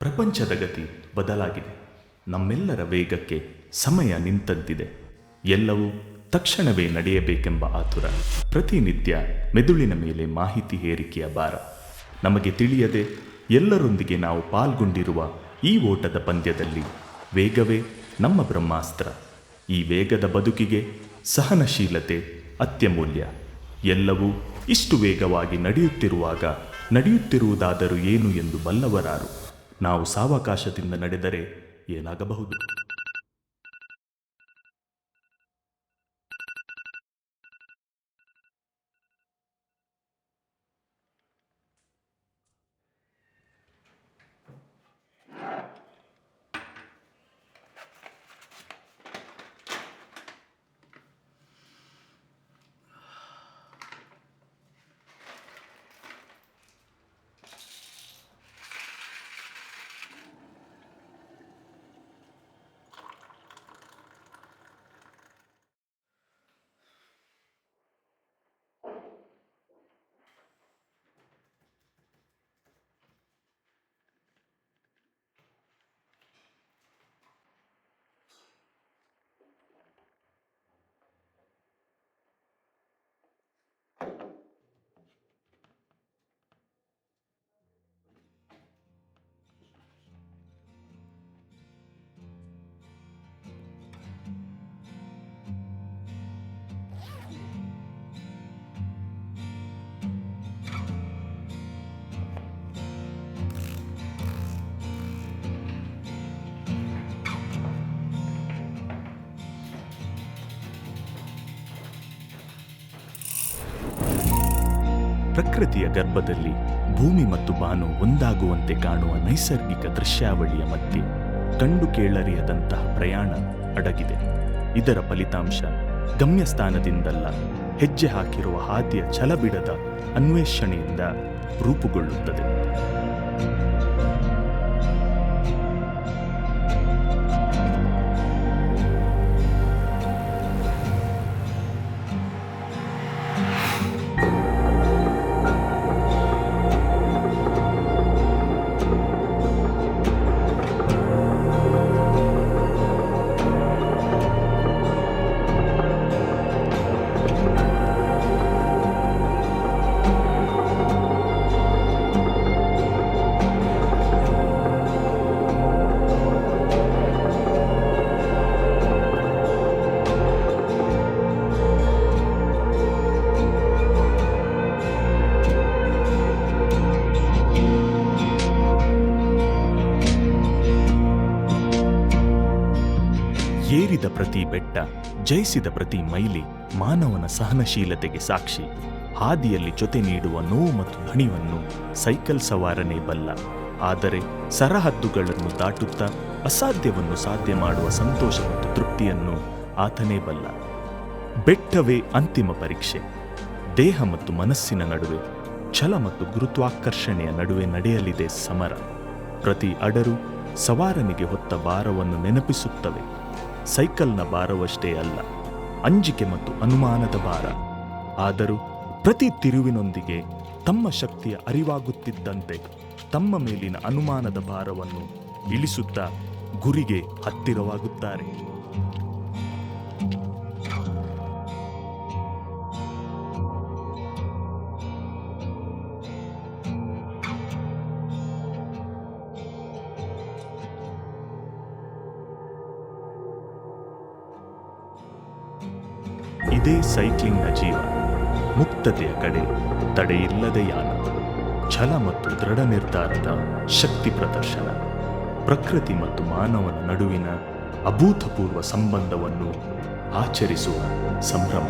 ಪ್ರಪಂಚದ ಗತಿ ಬದಲಾಗಿದೆ. ನಮ್ಮೆಲ್ಲರ ವೇಗಕ್ಕೆ ಸಮಯ ನಿಂತಂತಿದೆ. ಎಲ್ಲವೂ ತಕ್ಷಣವೇ ನಡೆಯಬೇಕೆಂಬ ಆತುರ. ಪ್ರತಿನಿತ್ಯ ಮೆದುಳಿನ ಮೇಲೆ ಮಾಹಿತಿ ಹೇರಿಕೆಯ ಭಾರ. ನಮಗೆ ತಿಳಿಯದೆ ಎಲ್ಲರೊಂದಿಗೆ ನಾವು ಪಾಲ್ಗೊಂಡಿರುವ ಈ ಓಟದ ಪಂದ್ಯದಲ್ಲಿ ವೇಗವೇ ನಮ್ಮ ಬ್ರಹ್ಮಾಸ್ತ್ರ. ಈ ವೇಗದ ಬದುಕಿಗೆ ಸಹನಶೀಲತೆ ಅತ್ಯಮೂಲ್ಯ. ಎಲ್ಲವೂ ಇಷ್ಟು ವೇಗವಾಗಿ ನಡೆಯುತ್ತಿರುವಾಗ ನಡೆಯುತ್ತಿರುವುದಾದರೂ ಏನು ಎಂದು ಬಲ್ಲವರಾರು. ನಾವು ಸಾವಕಾಶದಿಂದ ನಡೆದರೆ ಏನಾಗಬಹುದು? ಪ್ರಕೃತಿಯ ಗರ್ಭದಲ್ಲಿ ಭೂಮಿ ಮತ್ತು ಬಾನು ಒಂದಾಗುವಂತೆ ಕಾಣುವ ನೈಸರ್ಗಿಕ ದೃಶ್ಯಾವಳಿಯ ಮಧ್ಯೆ ಕಂಡು ಕೇಳರಿಯದಂತಹ ಪ್ರಯಾಣ ಅಡಗಿದೆ. ಇದರ ಫಲಿತಾಂಶ ಗಮ್ಯಸ್ಥಾನದಿಂದಲ್ಲ, ಹೆಜ್ಜೆ ಹಾಕಿರುವ ಹಾದಿಯ ಛಲಬಿಡದ ಅನ್ವೇಷಣೆಯಿಂದ ರೂಪುಗೊಳ್ಳುತ್ತದೆ. ಏರಿದ ಪ್ರತಿ ಬೆಟ್ಟ, ಜಯಿಸಿದ ಪ್ರತಿ ಮೈಲಿ ಮಾನವನ ಸಹನಶೀಲತೆಗೆ ಸಾಕ್ಷಿ. ಹಾದಿಯಲ್ಲಿ ಜೊತೆ ನೀಡುವ ನೋವು ಮತ್ತು ಧಣಿವನ್ನು ಸೈಕಲ್ ಸವಾರನೇ ಬಲ್ಲ. ಆದರೆ ಸರಹದ್ದುಗಳನ್ನು ದಾಟುತ್ತಾ ಅಸಾಧ್ಯವನ್ನು ಸಾಧ್ಯ ಮಾಡುವ ಸಂತೋಷ ಮತ್ತು ತೃಪ್ತಿಯನ್ನು ಆತನೇ ಬಲ್ಲ. ಬೆಟ್ಟವೇ ಅಂತಿಮ ಪರೀಕ್ಷೆ. ದೇಹ ಮತ್ತು ಮನಸ್ಸಿನ ನಡುವೆ, ಛಲ ಮತ್ತು ಗುರುತ್ವಾಕರ್ಷಣೆಯ ನಡುವೆ ನಡೆಯಲಿದೆ ಸಮರ. ಪ್ರತಿ ಅಡರು ಸವಾರನಿಗೆ ಹೊತ್ತ ಭಾರವನ್ನು ನೆನಪಿಸುತ್ತವೆ. ಸೈಕಲ್ನ ಭಾರವಷ್ಟೇ ಅಲ್ಲ, ಅಂಜಿಕೆ ಮತ್ತು ಅನುಮಾನದ ಭಾರ. ಆದರೂ ಪ್ರತಿ ತಿರುವಿನೊಂದಿಗೆ ತಮ್ಮ ಶಕ್ತಿಯ ಅರಿವಾಗುತ್ತಿದ್ದಂತೆ ತಮ್ಮ ಮೇಲಿನ ಅನುಮಾನದ ಭಾರವನ್ನು ಇಳಿಸುತ್ತಾ ಗುರಿಗೆ ಹತ್ತಿರವಾಗುತ್ತಾರೆ. ಇದೇ ಸೈಕ್ಲಿಂಗ್ನ ಜೀವ. ಮುಕ್ತತೆಯ ಕಡೆ ತಡೆಯಿಲ್ಲದ ಯಾನ. ಛಲ ಮತ್ತು ದೃಢ ನಿರ್ಧಾರದ ಶಕ್ತಿ ಪ್ರದರ್ಶನ. ಪ್ರಕೃತಿ ಮತ್ತು ಮಾನವನ ನಡುವಿನ ಅಭೂತಪೂರ್ವ ಸಂಬಂಧವನ್ನು ಆಚರಿಸುವ ಸಂಭ್ರಮ.